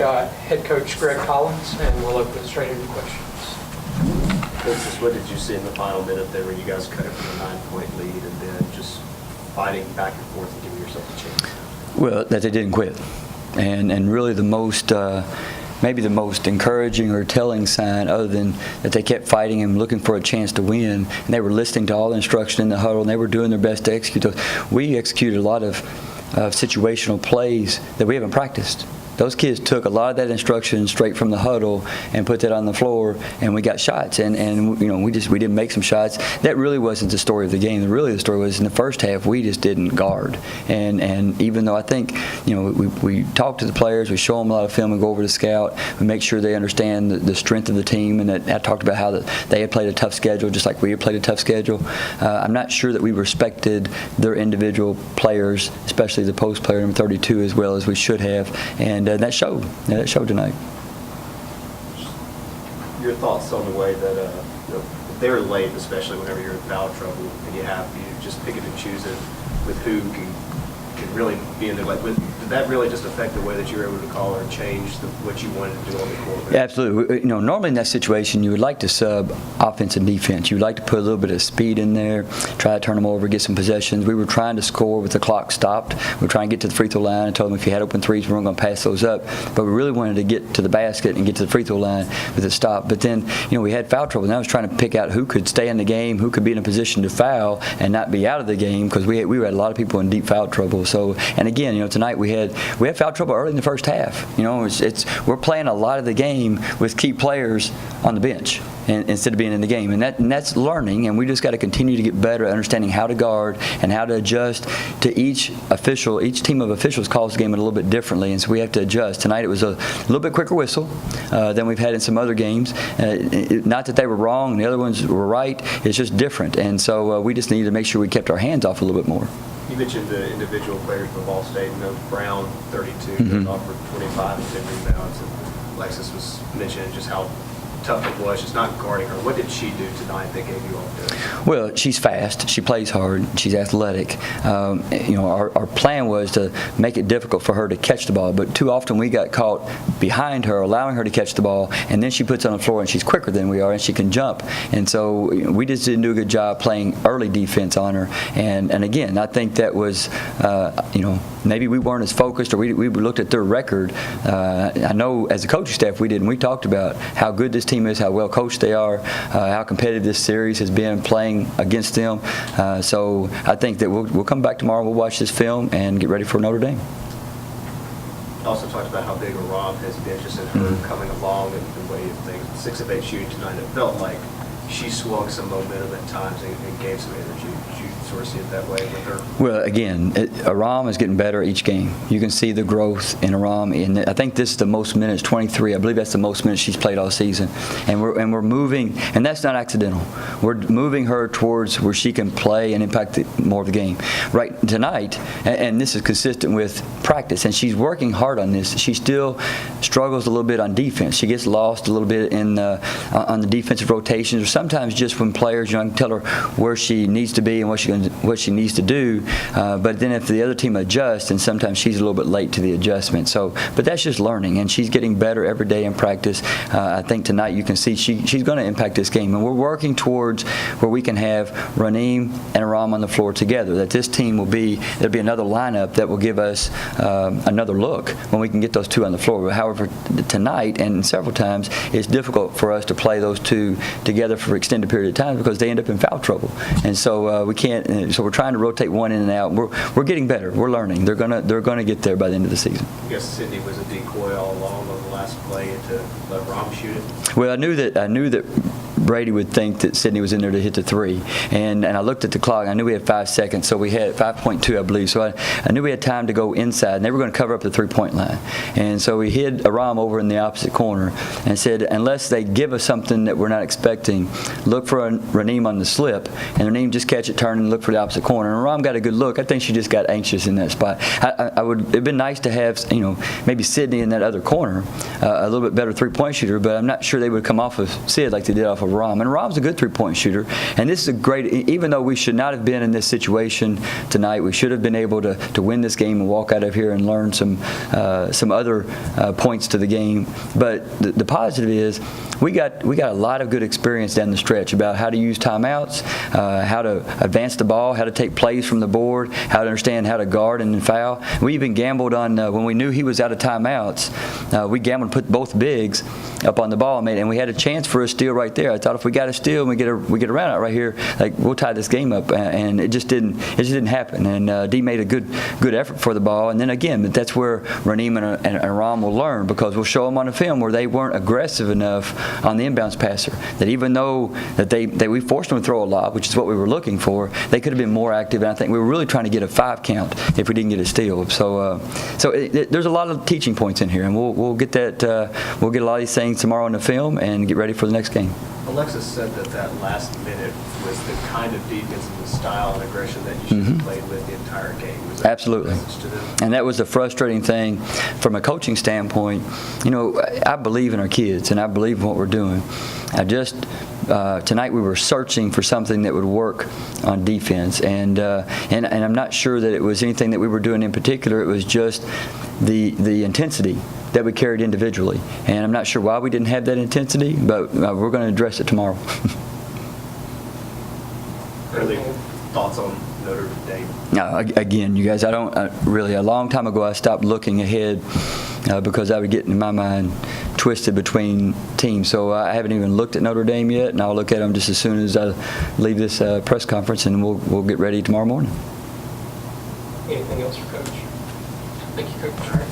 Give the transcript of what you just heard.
got head coach Greg Collins, and we'll open it straight into questions. Coach, what did you see in the final minute there when you guys cut it from a 9-point lead and then just fighting back and forth and giving yourself a chance? Well, that they didn't quit. And really the most, maybe the most encouraging or telling sign, other than that they kept fighting and looking for a chance to win, and they were listening to all the instruction in the huddle, and they were doing their best to execute those. We executed a lot of situational plays that we haven't practiced. Those kids took a lot of that instruction straight from the huddle and put that on the floor, and we got shots. And you know, we didn't make some shots. That really wasn't the story of the game. Really, the story was in the first half we just didn't guard. And even though I think, you know, we talk to the players, we show them a lot of film and go over to scout, we make sure they understand the strength of the team, and that I talked about how they had played a tough schedule just like we had played a tough schedule. I'm not sure that we respected their individual players, especially the post player number 32, as well as we should have. And that showed. Yeah, that showed tonight. Your thoughts on the way that they're late, especially whenever you're in foul trouble, and you just pick it and choose it with who can really be in there. Like, did that really just affect the way that you were able to call or change what you wanted to do on the court? Yeah, absolutely. You know, normally in that situation, you would like to sub offense and defense. You would like to put a little bit of speed in there, try to turn them over, get some possessions. We were trying to score with the clock stopped. We were trying to get to the free throw line and told them if you had open threes, we weren't going to pass those up. But we really wanted to get to the basket and get to the free throw line with it stopped. But then, you know, we had foul trouble. And I was trying to pick out who could stay in the game, who could be in a position to foul and not be out of the game, because we had a lot of people in deep foul trouble. So, and again, you know, tonight we had foul trouble early in the first half. You know, we're playing a lot of the game with key players on the bench instead of being in the game, and that's learning. And we just got to continue to get better at understanding how to guard and how to adjust to each official. Each team of officials calls the game a little bit differently, and so we have to adjust. Tonight it was a little bit quicker whistle than we've had in some other games. Not that they were wrong and the other ones were right. It's just different, and so we just needed to make sure we kept our hands off a little bit more. You mentioned the individual players for Ball State. You know, Brown, 32, goes off for 25 and 10 rebounds. And Alexis was mentioning just how tough it was just not guarding her. What did she do tonight that gave you all good? Well, she's fast. She plays hard. She's athletic. You know, our plan was to make it difficult for her to catch the ball, but too often we got caught behind her, allowing her to catch the ball, and then she puts it on the floor, and she's quicker than we are, and she can jump. And so we just didn't do a good job playing early defense on her. And again, I think that was, you know, maybe we weren't as focused, or we looked at their record. I know as a coaching staff we did, and we talked about how good this team is, how well coached they are, how competitive this series has been playing against them. So I think that we'll come back tomorrow, we'll watch this film and get ready for Notre Dame. Also talked about how big Aram has been just in her coming along and the way of things. 6 of 8 shooting tonight. It felt like she swung some momentum at times and gained some energy. Did you sort of see it that way with her? Well, again, Aram is getting better each game. You can see the growth in Aram, and I think this is the most minutes, 23. I believe that's the most minutes she's played all season. And we're moving, and that's not accidental. We're moving her towards where she can play and impact more of the game. Right tonight, and this is consistent with practice, and she's working hard on this. She still struggles a little bit on defense. She gets lost a little bit in on the defensive rotations, or sometimes just when players, you know, I can tell her where she needs to be and what she needs to do. But then if the other team adjusts, and sometimes she's a little bit late to the adjustment. So, but that's just learning, and she's getting better every day in practice. I think tonight you can see she's going to impact this game, and we're working towards where we can have Raneem and Aram on the floor together. That this team there'll be another lineup that will give us another look when we can get those two on the floor. However, tonight and several times it's difficult for us to play those two together for extended period of time because they end up in foul trouble, and so we can't. So we're trying to rotate one in and out. We're getting better. We're learning. They're gonna get there by the end of the season. I guess Sydney was a decoy all along on the last play to let Rom shoot it. Well, I knew that Brady would think that Sydney was in there to hit the three, and I looked at the clock. I knew we had 5 seconds, so we had 5.2, I believe. So I knew we had time to go inside, and they were going to cover up the 3-point line. And so we hid Aram over in the opposite corner and said, unless they give us something that we're not expecting, look for Raneem on the slip, and Raneem just catch it, turn, and look for the opposite corner. And Aram got a good look. I think she just got anxious in that spot. It'd been nice to have, you know, maybe Sydney in that other corner, a little bit better 3-point shooter, but I'm not sure they would come off of Sid like they did off of Rom. And Rom's a good three-point shooter. And this is a great, even though we should not have been in this situation tonight, we should have been able to win this game and walk out of here and learn some other points to the game. But the positive is we got a lot of good experience down the stretch about how to use timeouts, how to advance the ball, how to take plays from the board, how to understand how to guard and foul. We even gambled on when we knew he was out of timeouts. We gambled to put both bigs up on the ball, and we had a chance for a steal right there. I thought if we got a steal and we get a round out right here, like we'll tie this game up, and it just didn't happen. And D made a good effort for the ball, and then again, that's where Raneem and Rom will learn, because we'll show them on the film where they weren't aggressive enough on the inbounds passer. That even though that we forced them to throw a lob, which is what we were looking for, they could have been more active. And I think we were really trying to get a 5 count if we didn't get a steal. So there's a lot of teaching points in here, and we'll get that. We'll get a lot of these things tomorrow on the film and get ready for the next game. Alexis said that last minute was the kind of defense and the style and aggression that you should have played with the entire game. Was that Absolutely. a message to them? And that was the frustrating thing from a coaching standpoint. You know, I believe in our kids, and I believe in what we're doing. Tonight we were searching for something that would work on defense, and I'm not sure that it was anything that we were doing in particular. It was just the intensity that we carried individually, and I'm not sure why we didn't have that intensity, but we're going to address it tomorrow. Early thoughts on Notre Dame? No, again, you guys, I don't really. A long time ago, I stopped looking ahead because I would get in my mind twisted between teams. So I haven't even looked at Notre Dame yet, and I'll look at them just as soon as I leave this press conference, and we'll get ready tomorrow morning. Anything else for Coach? Thank you, Coach.